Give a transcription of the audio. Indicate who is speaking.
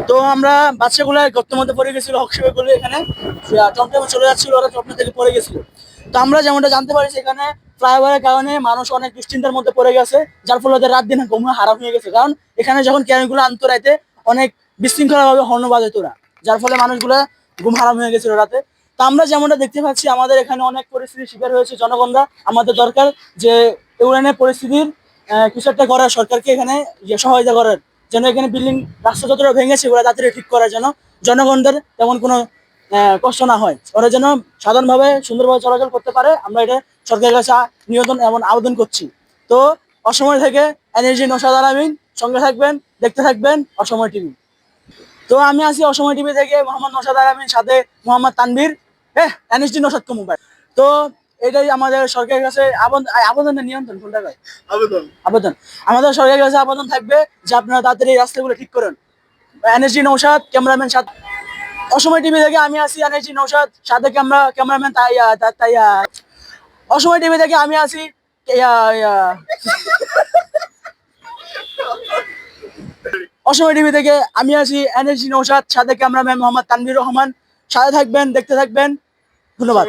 Speaker 1: তো আমরা বাচ্চাগুলো গর্তের মধ্যে পড়ে গেছিল, হকসেগুলো এখানে টমটমে চলে যাচ্ছিল, ওরা টমটম থেকে পড়ে গেছিল। তো আমরা যেমনটা জানতে পারছি এখানে ফ্লাইওভারের কারণে মানুষ অনেক দুশ্চিন্তার মধ্যে পড়ে গেছে, যার ফলে ওদের রাত দিন ঘুম হারাম হয়ে গেছে। কারণ এখানে যখন ক্যানগুলো আনতো রাইতে অনেক বিশৃঙ্খলা ভাবে হর্ন বাজাইতো ওরা, যার ফলে মানুষগুলো ঘুম হারাম হয়ে গেছিল রাতে। তো আমরা যেমনটা দেখতে পাচ্ছি আমাদের এখানে অনেক পরিস্থিতির শিকার হয়েছে জনগণরা। আমাদের দরকার যে ইউরেনের পরিস্থিতির কিছু একটা করার, সরকারকে এখানে সহায়তা করার, যেন এখানে বিল্ডিং রাস্তা যতটা ভেঙেছে ওরা তাড়াতাড়ি ঠিক করার, যেন জনগণদের তেমন কোনো কষ্ট না হয়, ওরা যেন সাধারণভাবে সুন্দরভাবে চলাচল করতে পারে। আমরা এটা সরকারের কাছে নিবেদন এমন আবেদন করছি। তো অসময় থেকে এনার্জি নৌশাদ আলামিন, সঙ্গে থাকবেন, দেখতে থাকবেন অসময় টিভি। তো আমি আছি অসময় টিভি থেকে মোহাম্মদ নৌশাদ আলামিন, সাথে মোহাম্মদ তানভীর। হ্যাঁ, এনএসডি নৌশাদ মোবাইল। তো এটাই আমাদের সরকারের কাছে আবেদনের নিয়ন্ত্রণ কোনটা ভাই? আবেদন আবেদন আমাদের সরকারের কাছে আবেদন থাকবে যে আপনারা তাড়াতাড়ি এই রাস্তাগুলো ঠিক করেন। এনএসডি নৌশাদ, ক্যামেরাম্যান সাথে অসময় টিভি থেকে আমি আছি এনএসডি নৌশাদ, সাথে ক্যামেরাম্যান তাইয়া। অসময় টিভি থেকে আমি আছি অসময় টিভি থেকে আমি আছি এনএসডি নৌশাদ, সাথে ক্যামেরাম্যান মোহাম্মদ তানভীর রহমান। সাথে থাকবেন, দেখতে থাকবেন। ধন্যবাদ।